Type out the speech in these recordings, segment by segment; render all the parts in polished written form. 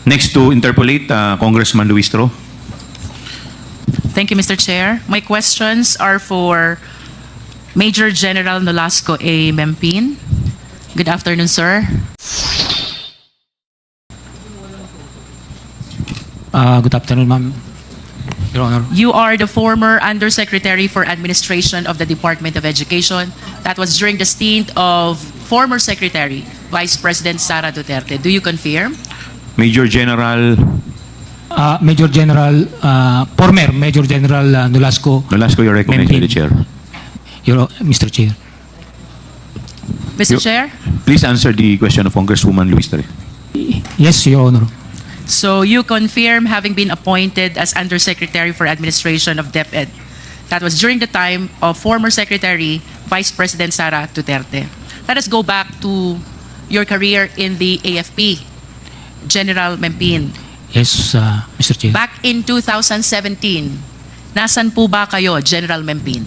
Next to interpolate, Congressman Luistro. Thank you, Mr. Chair. My questions are for Major General Nolasco A. Mempin. Good afternoon, sir. Good afternoon, ma'am. Your Honor. You are the former Undersecretary for Administration of the Department of Education. That was during the stint of former Secretary, Vice President Sara Duterte. Do you confirm? Major General Major General, former Major General Nolasco. Nolasco, you're recognized by the Chair. Mr. Chair. Mr. Chair? Please answer the question of Congresswoman Luistro. Yes, Your Honor. So you confirm having been appointed as Undersecretary for Administration of DepEd. That was during the time of former Secretary, Vice President Sara Duterte. Let us go back to your career in the AFP, General Mempin. Yes, Mr. Chair. Back in 2017, nasan po ba kayo, General Mempin?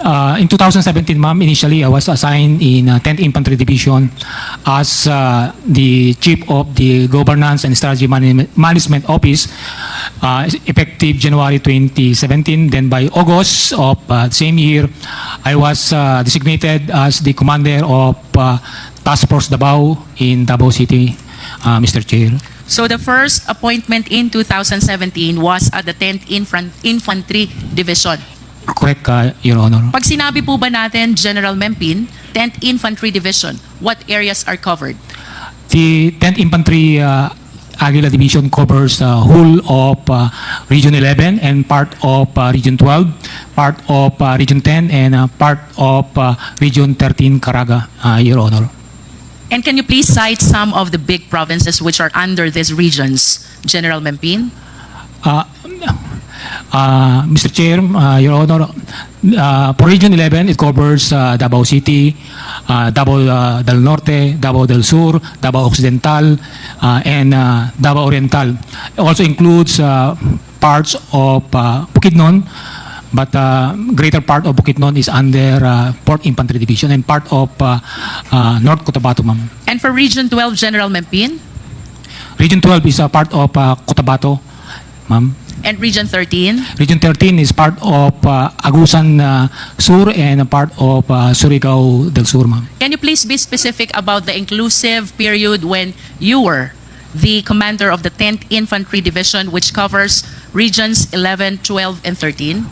In 2017, ma'am, initially I was assigned in 10th Infantry Division as the Chief of the Governance and Strategy Management Office, effective January 2017. Then by August of same year, I was designated as the Commander of Task Force Davao in Davao City, Mr. Chair. So the first appointment in 2017 was at the 10th Infantry Division. Correct, Your Honor. Pag sinabi po ba natin, General Mempin, 10th Infantry Division, what areas are covered? The 10th Infantry Aguila Division covers whole of Region 11 and part of Region 12, part of Region 10, and part of Region 13, Caraga, Your Honor. And can you please cite some of the big provinces which are under these regions, General Mempin? Mr. Chair, Your Honor, for Region 11, it covers Davao City, Davao del Norte, Davao del Sur, Davao Occidental, and Davao Oriental. It also includes parts of Bukidnon, but greater part of Bukidnon is under 4th Infantry Division and part of North Cotabato, ma'am. And for Region 12, General Mempin? Region 12 is a part of Cotabato, ma'am. And Region 13? Region 13 is part of Agusan Sur and a part of Surigao del Sur, ma'am. Can you please be specific about the inclusive period when you were the commander of the 10th Infantry Division, which covers regions 11, 12, and 13?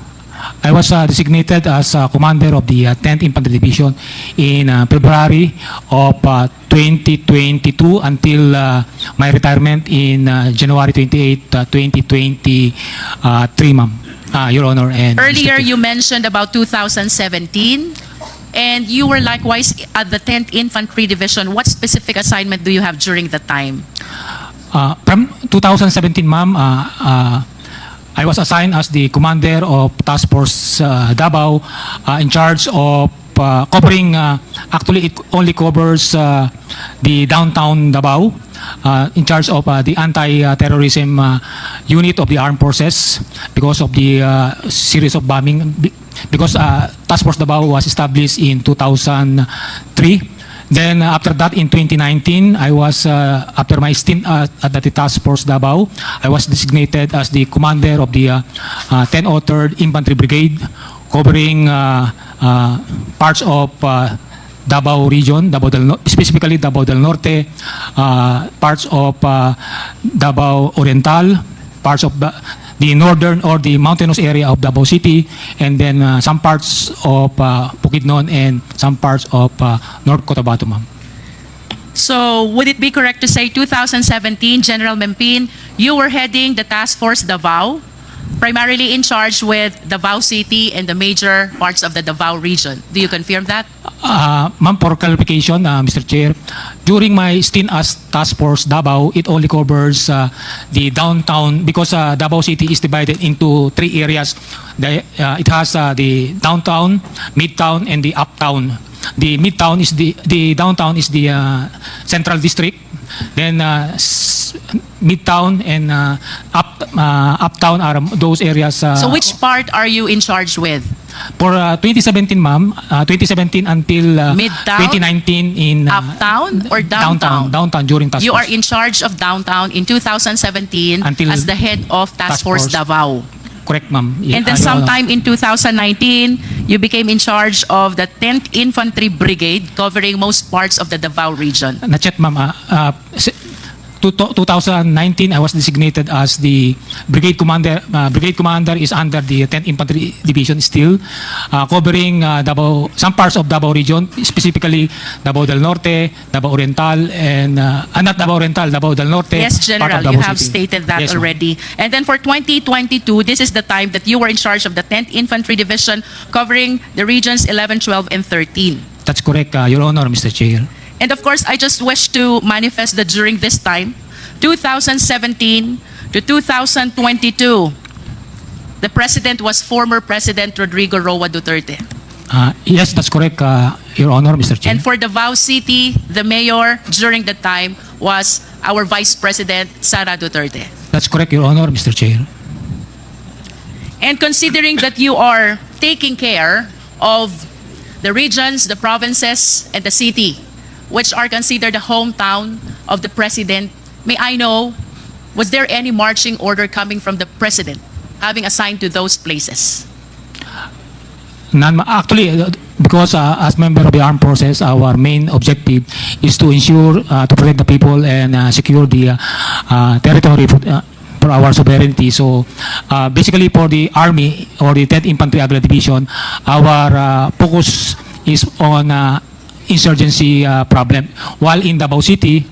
I was designated as commander of the 10th Infantry Division in February of 2022 until my retirement in January 28, 2023, ma'am, Your Honor. And Earlier, you mentioned about 2017, and you were likewise at the 10th Infantry Division. What specific assignment do you have during that time? From 2017, ma'am, I was assigned as the commander of Task Force Davao, in charge of covering, actually it only covers the downtown Davao, in charge of the anti-terrorism unit of the armed forces because of the series of bombing, because Task Force Davao was established in 2003. Then after that, in 2019, I was, after my stint at the Task Force Davao, I was designated as the commander of the 1003rd Infantry Brigade, covering parts of Davao region, specifically Davao del Norte, parts of Davao Oriental, parts of the northern or the mountainous area of Davao City, and then some parts of Bukidnon and some parts of North Cotabato, ma'am. So would it be correct to say 2017, General Mempin, you were heading the Task Force Davao, primarily in charge with Davao City and the major parts of the Davao region. Do you confirm that? Ma'am, for clarification, Mr. Chair, during my stint as Task Force Davao, it only covers the downtown, because Davao City is divided into 3 areas. It has the downtown, midtown, and the uptown. The midtown is the downtown is the central district. Then midtown and uptown are those areas. So which part are you in charge with? For 2017, ma'am, 2017 until Midtown? 2019 in Uptown or downtown? Downtown during task You are force. in charge of downtown in 2017 Until as the head of Task Task Force Force. Davao. Correct, ma'am. And then Your Honor. sometime in 2019, you became in charge of the 10th Infantry Brigade covering most parts of the Davao region. Not yet, ma'am. 2019, I was designated as the brigade commander. Brigade commander is under the 10th Infantry Division still, covering Davao, some parts of Davao region, specifically Davao del Norte, Davao Oriental, and not Davao Oriental, Davao del Norte. Yes, part General, of you Davao have City. stated that Yes, ma'am. already. And then for 2022, this is the time that you were in charge of the 10th Infantry Division covering the regions 11, 12, and 13. That's correct, Your Honor, Mr. Chair. And of course, I just wish to manifest that during this time, 2017 to 2022, the president was former President Rodrigo Roa Duterte. Yes, that's correct, Your Honor, Mr. Chair. And for Davao City, the mayor during that time was our Vice President Sara Duterte. That's correct, Your Honor, Mr. Chair. And considering that you are taking care of the regions, the provinces, and the city, which are considered the hometown of the president, may I know, was there any marching order coming from the president having assigned to those places? Actually, because as member of the armed forces, our main objective is to ensure to protect the people and secure the territory for our sovereignty. So basically for the Army or the 10th Infantry Aguila Division, our focus is on insurgency problem. While in Davao City,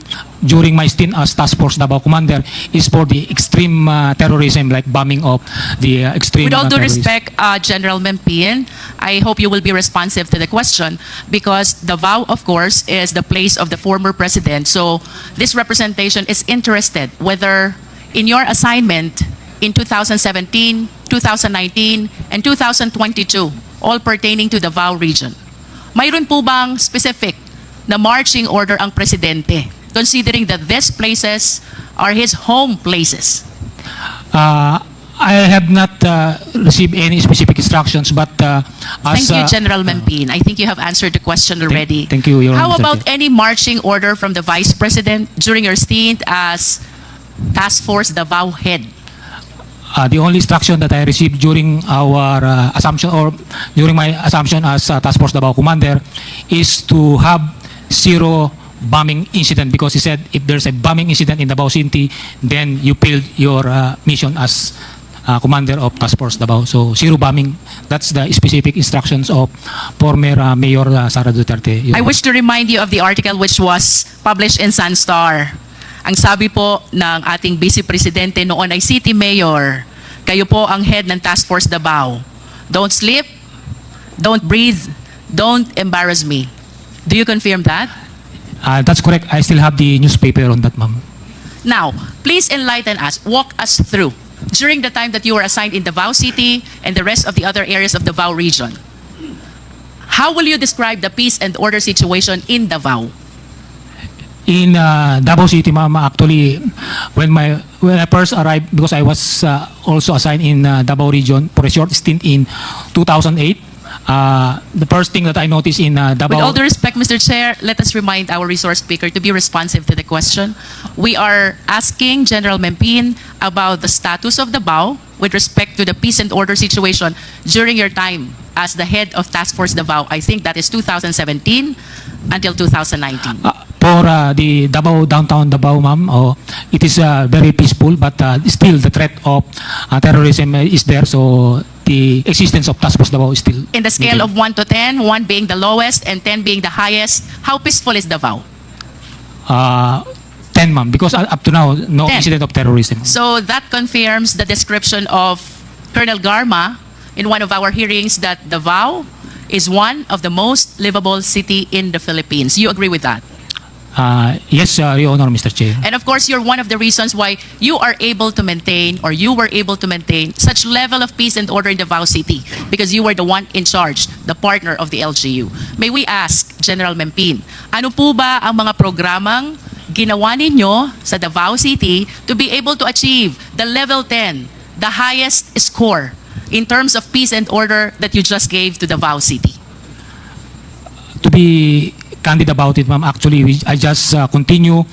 during my stint as Task Force Davao Commander, is for the extreme terrorism, like bombing of the extreme With all due terrorists. respect, General Mempian, I hope you will be responsive to the question because Davao, of course, is the place of the former president. So this representation is interested whether in your assignment in 2017, 2019, and 2022, all pertaining to Davao region, mayroon po bang specific na marching order ang presidente considering that these places are his home places? I have not received any specific instructions, but as Thank you, General Mempian. I think you have answered the question already. thank you, Your How Honor, Mr. about Chair. any marching order from the Vice President during your stint as Task Force Davao head? The only instruction that I received during our assumption or during my assumption as Task Force Davao Commander is to have zero bombing incident, because he said if there's a bombing incident in Davao City, then you failed your mission as Commander of Task Force Davao. So zero bombing, that's the specific instructions of former Mayor Sara Duterte. Your I wish to remind you of the article which was published in Sunstar. Ang sabi po ng ating Vice Presidente noon ay City Mayor, kayo po ang head ng Task Force Davao. Don't sleep, don't breathe, don't embarrass me. Do you confirm that? That's correct. I still have the newspaper on that, ma'am. Now, please enlighten us, walk us through during the time that you were assigned in Davao City and the rest of the other areas of the Davao region. How will you describe the peace and order situation in Davao? In Davao City, ma'am, actually, when I first arrived, because I was also assigned in Davao region for a short stint in 2008, the first thing that I noticed in Davao... With all due respect, Mr. Chair, let us remind our resource speaker to be responsive to the question. We are asking General Mempian about the status of Davao with respect to the peace and order situation during your time as the head of Task Force Davao. I think that is 2017 until 2019. For the Davao, downtown Davao, ma'am, it is very peaceful, but still the threat of terrorism is there. So the existence of Task Force Davao is still... In the scale of 1 to 10, 1 being the lowest and 10 being the highest, how peaceful is Davao? 10, ma'am, because up to now, no 10. incident of terrorism. So that confirms the description of Colonel Garma in one of our hearings that Davao is one of the most livable city in the Philippines. You agree with that? Yes, Your Honor, Mr. Chair. And of course, you're one of the reasons why you are able to maintain, or you were able to maintain, such level of peace and order in Davao City because you were the one in charge, the partner of the LGU. May we ask, General Mempian, ano po ba ang mga programang ginawa ninyo sa Davao City to be able to achieve the level 10, the highest score in terms of peace and order that you just gave to Davao City? To be candid about it, ma'am, actually, I just continue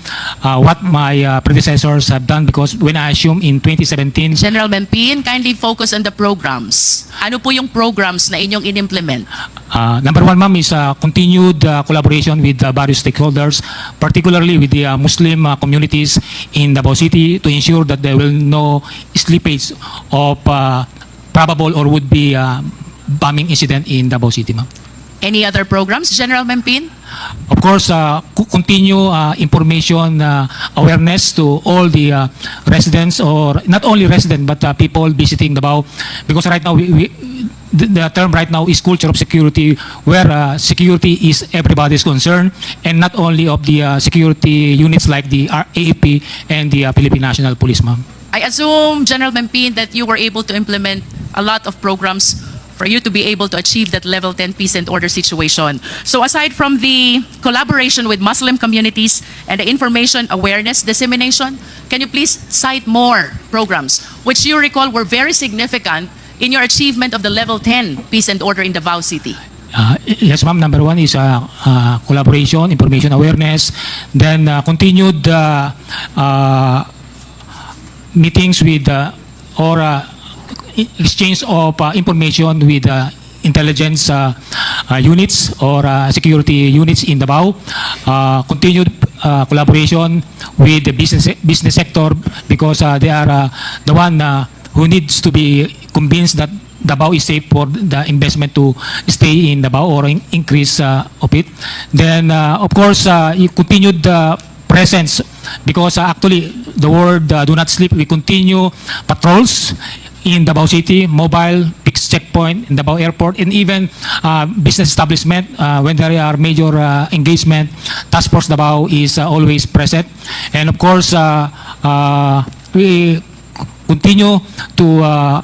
what my predecessors have done, because when I assumed in 2017, General Mempin, kindly focus on the programs. Ano po yung programs na inyong in-implement? number one, ma'am, is continued collaboration with various stakeholders, particularly with the Muslim communities in Davao City, to ensure that there will no slippage of probable or would-be bombing incident in Davao City, ma'am. Any other programs, General Mempin? Of course, continue information awareness to all the residents, or not only residents, but people visiting Davao, because right now the term right now is culture of security, where security is everybody's concern, and not only of the security units like the AFP and the Philippine National Police, ma'am. I assume, General Mempin, that you were able to implement a lot of programs for you to be able to achieve that level 10 peace and order situation. So aside from the collaboration with Muslim communities and the information awareness dissemination, can you please cite more programs which you recall were very significant in your achievement of the level 10 peace and order in Davao City? Yes, ma'am. Number one is collaboration, information awareness, then continued meetings with or exchange of information with intelligence units or security units in Davao. Continued collaboration with the business sector, because they are the one who needs to be convinced that Davao is safe for the investment to stay in Davao or increase of it. Then, of course, you continued presence, because actually the word do not sleep. We continue patrols in Davao City, mobile, fixed checkpoint in Davao Airport, and even business establishment. When there are major engagement, Task Force Davao is always present. And of course, we continue to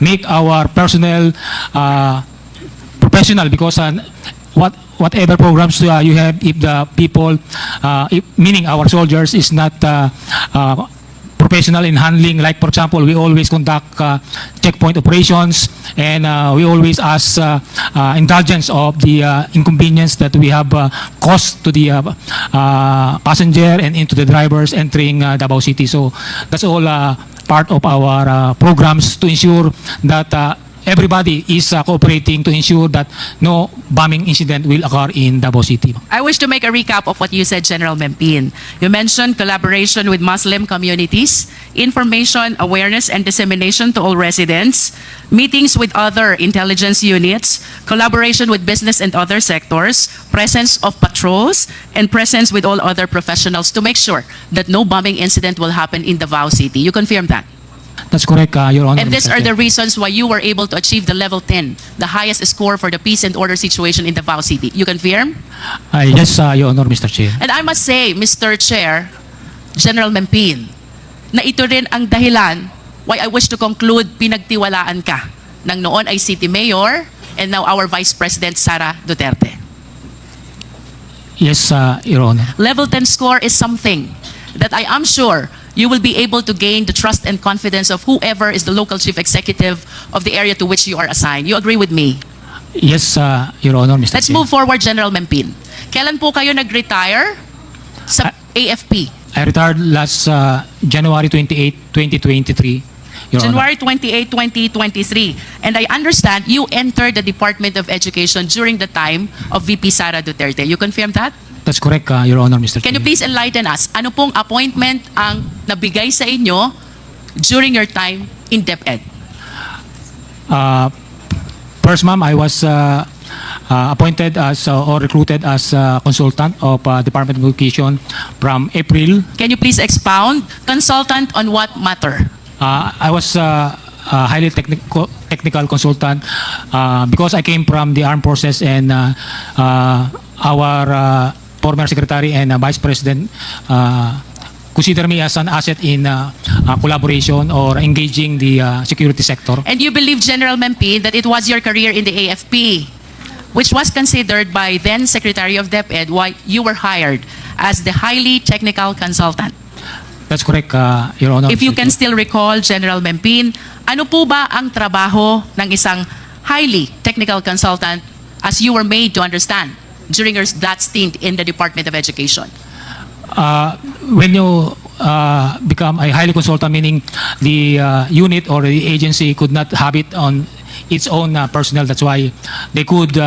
make our personnel professional, because whatever programs you have, if the people, meaning our soldiers, is not professional in handling, like for example, we always conduct checkpoint operations, and we always ask indulgence of the inconvenience that we have caused to the passenger and into the drivers entering Davao City. So that's all part of our programs to ensure that everybody is cooperating to ensure that no bombing incident will occur in Davao City. I wish to make a recap of what you said, General Mempin. You mentioned collaboration with Muslim communities, information awareness and dissemination to all residents, meetings with other intelligence units, collaboration with business and other sectors, presence of patrols, and presence with all other professionals to make sure that no bombing incident will happen in Davao City. You confirm that? That's correct, Your Honor. And these Mr. are the Chair. reasons why you were able to achieve the level 10, the highest score for the peace and order situation in Davao City. You confirm? Yes, Your Honor, Mr. Chair. And I must say, Mr. Chair, General Mempin, na ito rin ang dahilan why I wish to conclude pinagtiwalaan ka ng noon ay City Mayor and now our Vice President Sara Duterte. Yes, Your Honor. Level 10 score is something that I am sure you will be able to gain the trust and confidence of whoever is the local chief executive of the area to which you are assigned. You agree with me? Yes, Your Honor, Mr. Let's Chair. move forward, General Mempin. Kailan po kayo nag-retire sa AFP? I retired last January 28, 2023, Your Honor. January 28, 2023. And I understand you entered the Department of Education during the time of VP Sara Duterte. You confirm that? That's correct, Your Honor, Mr. Can you Chair. please enlighten us? Ano pong appointment ang nabigay sa inyo during your time in DepEd? First, ma'am, I was appointed as or recruited as consultant of Department of Education from April. Can you please expound? Consultant on what matter? I was a highly technical consultant because I came from the armed forces, and our former secretary and vice president consider me as an asset in collaboration or engaging the security sector. And you believe, General Mempin, that it was your career in the AFP, which was considered by then Secretary of DepEd, why you were hired as the highly technical consultant. That's correct, Your Honor. If you Mr. can Chair. still recall, General Mempin, ano po ba ang trabaho ng isang highly technical consultant as you were made to understand during that stint in the Department of Education? When you become a highly consultant, meaning the unit or the agency could not have it on its own personnel. That's why they could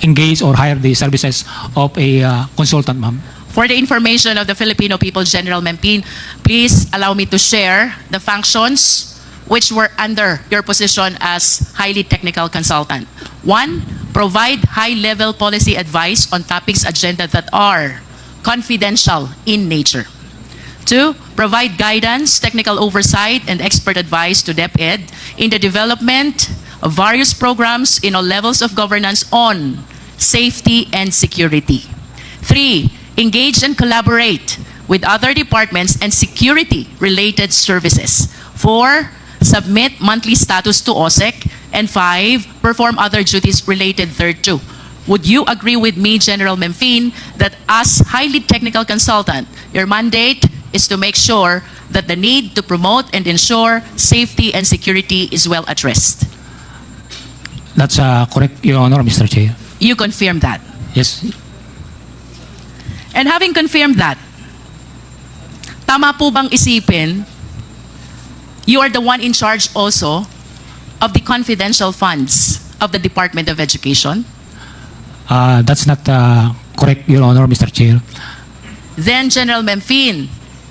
engage or hire the services of a consultant, ma'am. For the information of the Filipino people, General Mempin, please allow me to share the functions which were under your position as highly technical consultant. 1, provide high-level policy advice on topics agenda that are confidential in nature. 2, provide guidance, technical oversight, and expert advice to DepEd in the development of various programs in all levels of governance on safety and security. 3, engage and collaborate with other departments and security-related services. 4, submit monthly status to OSEC. And 5, perform other duties related thereto. Would you agree with me, General Mempin, that as highly technical consultant, your mandate is to make sure that the need to promote and ensure safety and security is well addressed? That's correct, Your Honor, Mr. Chair. You confirm that. Yes. And having confirmed that, tama po bang isipin, you are the one in charge also of the confidential funds of the Department of Education? That's not correct, Your Honor, Mr. Chair. Then, General Mempin,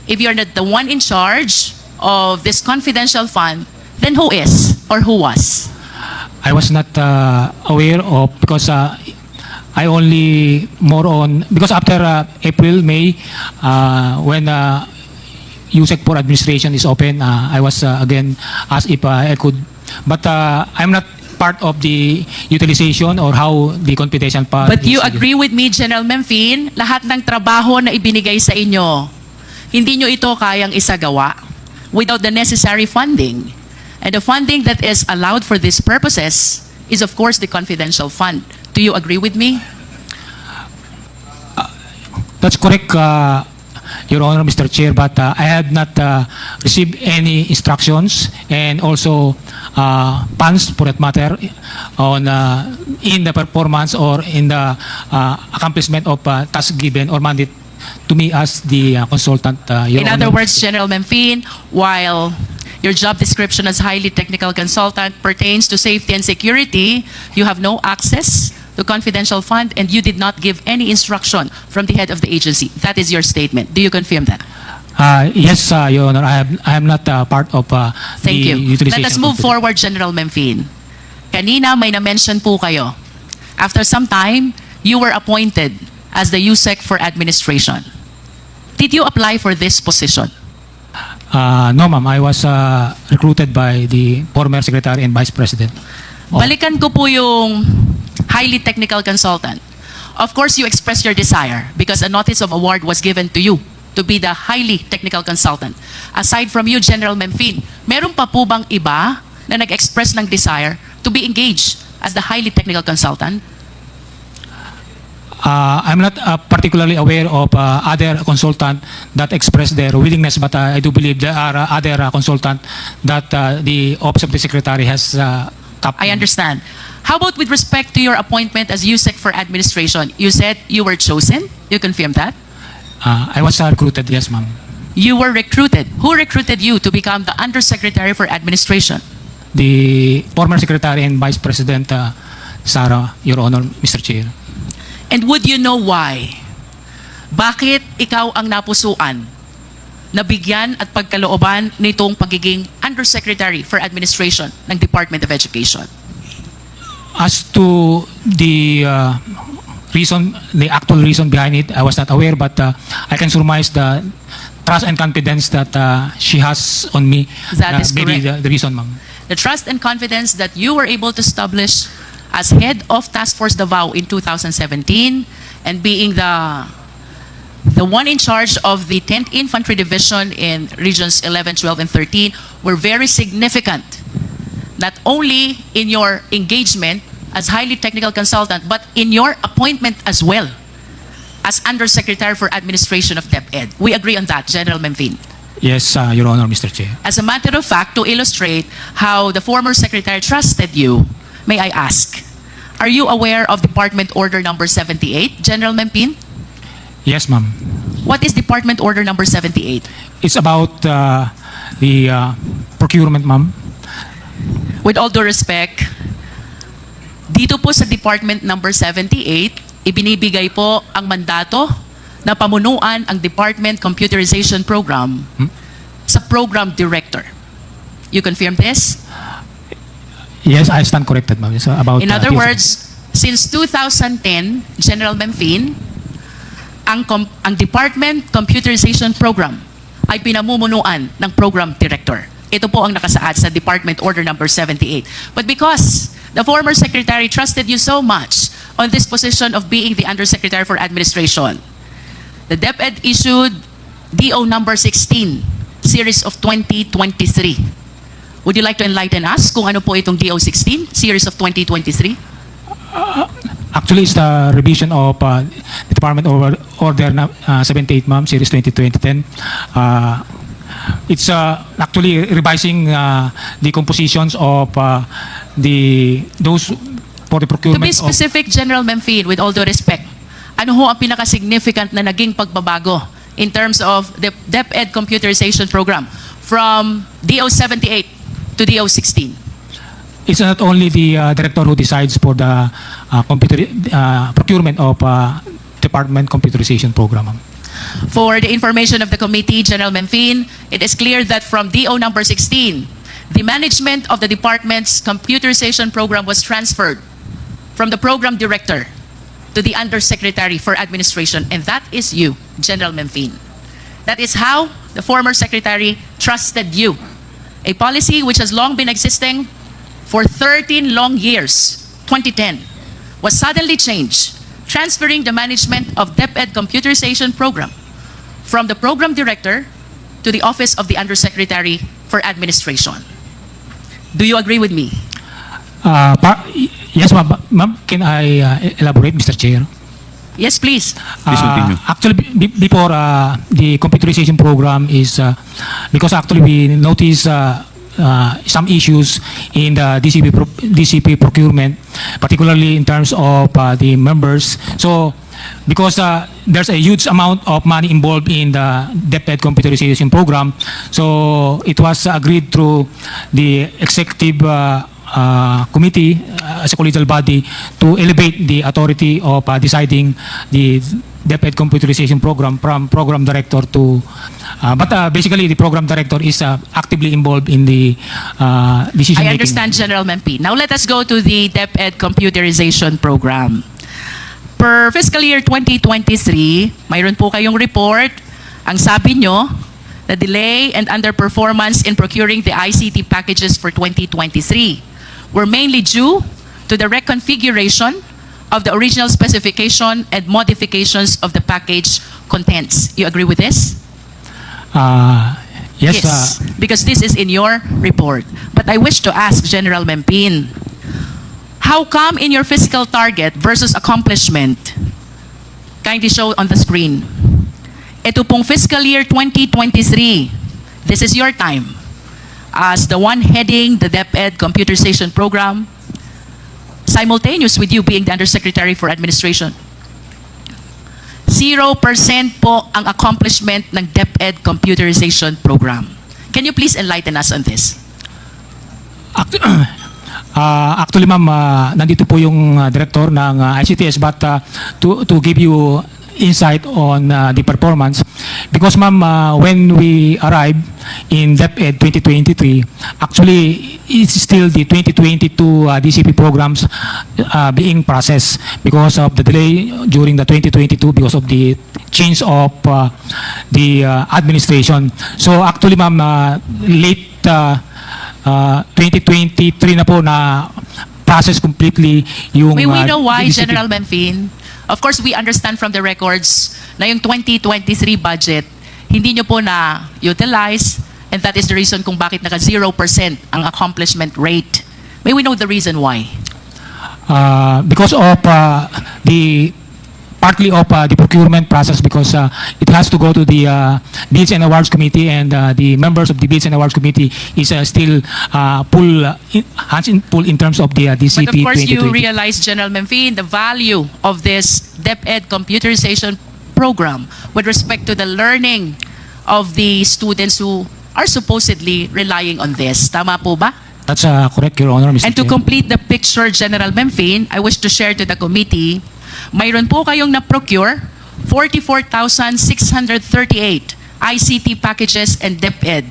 if you're not the one in charge of this confidential fund, then who is or who was? I was not aware of because I only more on because after April, May, when USEC for administration is open, I was again asked if I could, but I'm not part of the utilization or how the confidential part. But you agree with me, General Mempin, lahat ng trabaho na ibinigay sa inyo, hindi nyo ito kayang isagawa without the necessary funding. And the funding that is allowed for these purposes is, of course, the confidential fund. Do you agree with me? That's correct, Your Honor, Mr. Chair, but I have not received any instructions and also funds, for that matter, on in the performance or in the accomplishment of task given or mandate to me as the consultant. Your In Honor. other words, General Mempin, while your job description as highly technical consultant pertains to safety and security, you have no access to confidential fund and you did not give any instruction from the head of the agency. That is your statement. Do you confirm that? Yes, Your Honor, I am not part of Thank the you. utilization. Let us move of- forward, General Mempin. Kanina may na-mention po kayo. After some time, you were appointed as the USEC for administration. Did you apply for this position? No, ma'am. I was recruited by the former Secretary and Vice President. Balikan ko po yung highly technical consultant. Of course, you expressed your desire because a notice of award was given to you to be the highly technical consultant. Aside from you, General Mempin, meron pa po bang iba na nag-express ng desire to be engaged as the highly technical consultant? I'm not particularly aware of other consultant that express their willingness, but I do believe there are other consultant that the Office of the Secretary has tapped. I understand. How about with respect to your appointment as USEC for administration? You said you were chosen. You confirm that? I was recruited, yes, ma'am. You were recruited. Who recruited you to become the Undersecretary for Administration? The former Secretary and Vice President, Sarah, Your Honor, Mr. Chair. And would you know why? Bakit ikaw ang napusuan, nabigyan at pagkalooban nitong pagiging Undersecretary for Administration ng Department of Education? As to the reason, the actual reason behind it, I was not aware, but I can surmise the trust and confidence that she has on me. That is maybe correct. the reason, ma'am. The trust and confidence that you were able to establish as head of Task Force Davao in 2017 and being the one in charge of the 10th Infantry Division in Regions 11, 12, and 13 were very significant, not only in your engagement as highly technical consultant, but in your appointment as well as Undersecretary for Administration of DepEd. We agree on that, General Memphine. Yes, Your Honor, Mr. Chair. As a matter of fact, to illustrate how the former secretary trusted you, may I ask, are you aware of Department Order number 78, General Memphine? Yes, ma'am. What is Department Order number 78? It's about the procurement, ma'am. With all due respect, dito po sa Department number 78, ibinibigay po ang mandato na pamunuan ang Department Computerization Program sa Program Director. You confirm this? Yes, I stand corrected, ma'am. It's about, In other TSA. words, since 2010, General Memphine, ang Department Computerization Program ay pinamumunuan ng Program Director. Ito po ang nakasaad sa Department Order number 78. But because the former secretary trusted you so much on this position of being the Undersecretary for Administration, the DepEd issued DO number 16, series of 2023. Would you like to enlighten us kung ano po itong DO 16, series of 2023? Actually, it's the revision of the Department Order 78, ma'am, Series 2010. It's actually revising the compositions of those for the To procurement be specific, General Memphine, with all due respect, ano ho ang pinaka-significant na naging pagbabago in terms of the DepEd computerization program from DO 78 to DO 16? It's not only the director who decides for the procurement of Department Computerization Program, ma'am. For the information of the committee, General Memphine, it is clear that from DO number 16, the management of the department's computerization program was transferred from the program director to the Undersecretary for Administration, and that is you, General Memphine. That is how the former secretary trusted you. A policy which has long been existing for 13 long years, 2010, was suddenly changed, transferring the management of DepEd computerization program from the program director to the office of the Undersecretary for Administration. Do you agree with me? Yes, ma'am. Ma'am, can I elaborate, Mr. Chair? Yes, please. Please continue. Actually, before the computerization program is, because actually we notice some issues in the DCP procurement, particularly in terms of the members. So, because there's a huge amount of money involved in the DepEd computerization program, so it was agreed through the executive committee as a collegial body to elevate the authority of deciding the DepEd computerization program from program director to, but basically the program director is actively involved in the decision I making. understand, General Memphine. Now let us go to the DepEd computerization program. Per fiscal year 2023, mayroon po kayong report. Ang sabi nyo, the delay and underperformance in procuring the ICT packages for 2023 were mainly due to the reconfiguration of the original specification and modifications of the package contents. You agree with this? Yes. Because this is in your report. But I wish to ask General Memphine, how come in your fiscal target versus accomplishment, kindly show on the screen, ito pong fiscal year 2023, this is your time, as the one heading the DepEd computerization program, simultaneous with you being the Undersecretary for Administration, 0% po ang accomplishment ng DepEd computerization program. Can you please enlighten us on this? Actually, ma'am, nandito po yung director ng ICTS, but to give you insight on the performance, because ma'am, when we arrived in DepEd 2023, actually it's still the 2022 DCP programs being processed because of the delay during the 2022 because of the change of the administration. So actually, ma'am, late 2023 na po na process completely yung We know why, DCP. General Memphine. Of course, we understand from the records na yung 2023 budget, hindi nyo po na-utilize, and that is the reason kung bakit naka 0% ang accomplishment rate. May we know the reason why? Because of the partly of the procurement process because it has to go to the Bids and Awards Committee, and the members of the Bids and Awards Committee is still hands in full in terms of the DCP But of course, you 2020. realize, General Memphine, the value of this DepEd computerization program with respect to the learning of the students who are supposedly relying on this. Tama po ba? That's correct, Your Honor, Mr. And to Chair. complete the picture, General Memphine, I wish to share to the committee, mayroon po kayong na-procure 44,638 ICT packages and DepEd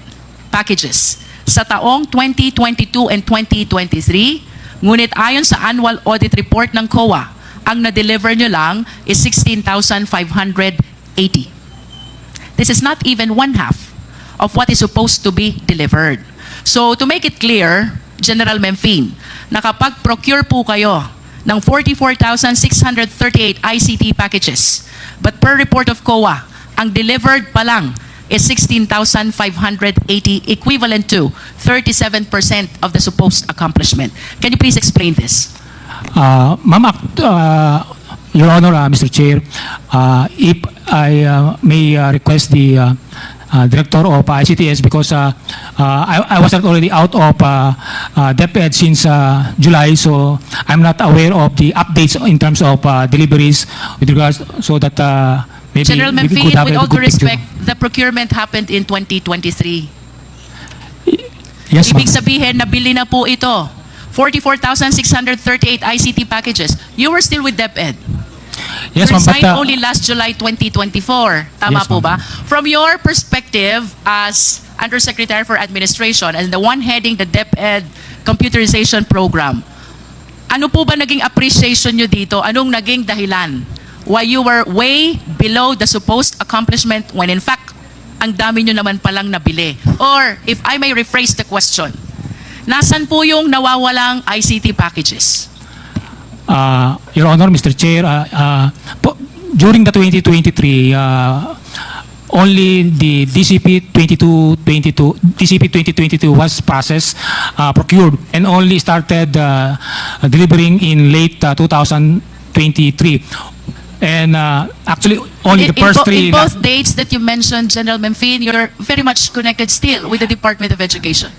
packages sa taong 2022 and 2023. Ngunit ayon sa annual audit report ng COA, ang na-deliver nyo lang is 16,580. This is not even one half of what is supposed to be delivered. So to make it clear, General Memphine, na kapag procure po kayo ng 44,638 ICT packages, but per report of COA, ang delivered pa lang is 16,580, equivalent to 37% of the supposed accomplishment. Can you please explain this? Ma'am, Your Honor, Mr. Chair, if I may request the Director of ICTS, because I was already out of DepEd since July, so I'm not aware of the updates in terms of deliveries with regards, so that maybe General we Memphine, could have with a all due good picture. respect, the procurement happened in 2023. Yes, ma'am. Ibig sabihin, nabili na po ito. 44,638 ICT packages. You were still with DepEd. Yes, ma'am, Resigned but only last July 2024. Tama Yes, po ma'am. ba? From your perspective as Undersecretary for Administration and the one heading the DepEd computerization program, ano po ba naging appreciation nyo dito? Anong naging dahilan? Why you were way below the supposed accomplishment when in fact, ang dami nyo naman palang nabili? Or, if I may rephrase the question, nasan po yung nawawalang ICT packages? Your Honor, Mr. Chair, during the 2023, only the DCP 2022 was processed, procured, and only started delivering in late 2023. And actually, only the first three. In both dates that you mentioned, General Memphine, you're very much connected still with the Department of Education.